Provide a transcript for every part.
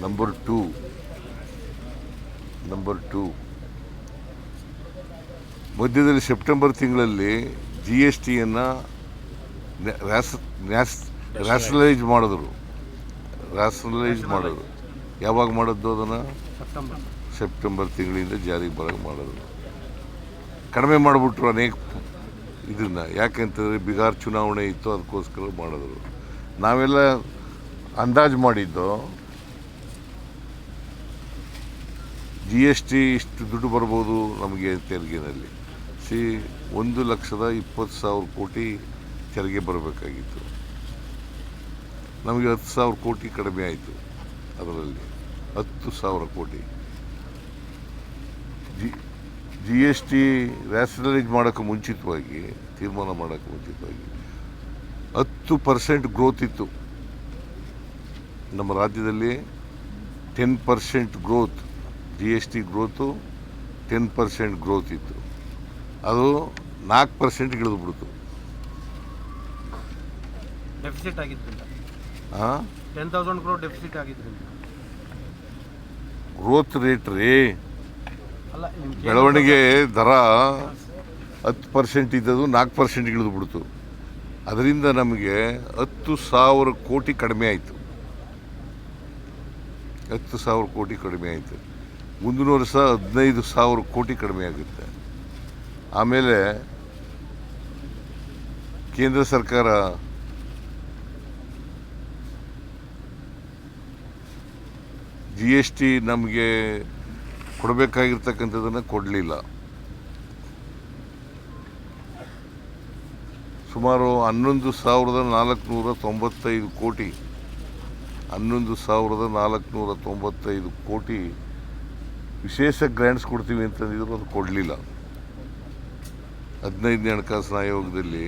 Number two ಮಧ್ಯದಲ್ಲಿ September ತಿಂಗಳಲ್ಲಿ GSTಯನ್ನು rationalise ಮಾಡಿದ್ರು. ಯಾವಾಗ ಮಾಡಿದ್ದು ಅದನ್ನು? ಸೆಪ್ಟೆಂಬರ್ ತಿಂಗಳಿಂದ ಜಾರಿಗೆ ಬರೋಕ್ಕೆ ಮಾಡಿದ್ರು. ಕಡಿಮೆ ಮಾಡಿಬಿಟ್ರು ಅನೇಕ ಇದನ್ನು. ಯಾಕೆಂತಂದರೆ ಬಿಹಾರ್ ಚುನಾವಣೆ ಇತ್ತು, ಅದಕ್ಕೋಸ್ಕರ ಮಾಡಿದ್ರು. ನಾವೆಲ್ಲ ಅಂದಾಜು ಮಾಡಿದ್ದು GST ಇಷ್ಟು ದುಡ್ಡು ಬರ್ಬೋದು ನಮಗೆ ತೆರಿಗೆನಲ್ಲಿ. 1,20,000 ಕೋಟಿ ತೆರಿಗೆ ಬರಬೇಕಾಗಿತ್ತು. ನಮಗೆ 10,000 ಕೋಟಿ ಕಡಿಮೆ ಆಯಿತು. ಅದರಲ್ಲಿ 10,000 ಕೋಟಿ GST ರ್ಯಾಷನಲೈಸ್ ಮಾಡೋಕ್ಕೆ ಮುಂಚಿತವಾಗಿ, ತೀರ್ಮಾನ ಮಾಡೋಕ್ಕೆ ಮುಂಚಿತವಾಗಿ 10% ಗ್ರೋತ್ ಇತ್ತು ನಮ್ಮ ರಾಜ್ಯದಲ್ಲಿ. 10% ಗ್ರೋತ್, GST ಗ್ರೋತು 10% ಗ್ರೋತ್ ಇತ್ತು. ಅದು 4% ಇಳಿದು ಬಿಡ್ತು. ಡೆಫಿಸಿಟ್ ಆಗಿದ್ದರಿಂದ 10,000 crore ಡೆಫಿಸಿಟ್ ಆಗಿದ್ದರಿಂದ ಗ್ರೋತ್ ರೇಟ್ ರೀ, ಬೆಳವಣಿಗೆ ದರ 10% ಇದ್ದದು 4% ಇಳಿದು ಬಿಡ್ತು. ಅದರಿಂದ ನಮಗೆ 10,000 ಕೋಟಿ ಕಡಿಮೆ ಆಯಿತು. 10,000 ಕೋಟಿ ಕಡಿಮೆ ಆಯಿತು. ಮುಂದಿನ ವರ್ಷ 15,000 ಕೋಟಿ ಕಡಿಮೆ ಆಗುತ್ತೆ. ಆಮೇಲೆ ಕೇಂದ್ರ ಸರ್ಕಾರ GST ನಮಗೆ ಕೊಡಬೇಕಾಗಿರ್ತಕ್ಕಂಥದ್ದನ್ನು ಕೊಡಲಿಲ್ಲ. ಸುಮಾರು 11,495 ಕೋಟಿ 11,495 ಕೋಟಿ ವಿಶೇಷ ಗ್ರ್ಯಾಂಟ್ಸ್ ಕೊಡ್ತೀವಿ ಅಂತಂದಿದ್ರು, ಅದು ಕೊಡಲಿಲ್ಲ. 15ನೇ ಹಣಕಾಸಿನ ಆಯೋಗದಲ್ಲಿ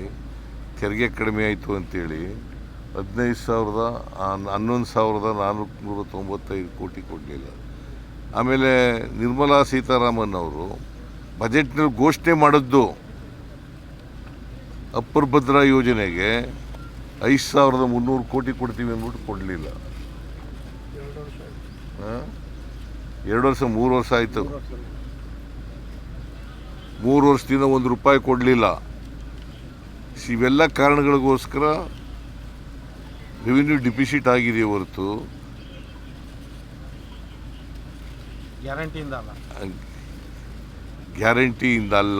ತೆರಿಗೆ ಕಡಿಮೆ ಆಯಿತು ಅಂತೇಳಿ 11,495 ಕೋಟಿ ಕೊಡಲಿಲ್ಲ. ಆಮೇಲೆ ನಿರ್ಮಲಾ ಸೀತಾರಾಮನ್ ಅವರು ಬಜೆಟ್ನಲ್ಲಿ ಘೋಷಣೆ ಮಾಡಿದ್ದು ಅಪ್ಪರ್ ಭದ್ರಾ ಯೋಜನೆಗೆ 5,300 ಕೋಟಿ ಕೊಡ್ತೀವಿ ಅಂದ್ಬಿಟ್ಟು ಕೊಡಲಿಲ್ಲ. 2 ವರ್ಷ 3 ವರ್ಷ ಆಯಿತು. 3 ವರ್ಷದಿಂದ ₹1 ಕೊಡಲಿಲ್ಲ. ಇವೆಲ್ಲ ಕಾರಣಗಳಿಗೋಸ್ಕರ ರೆವಿನ್ಯೂ ಡಿಫಿಸಿಟ್ ಆಗಿದೆ ಹೊರತು ಗ್ಯಾರಂಟಿಯಿಂದ ಅಲ್ಲ.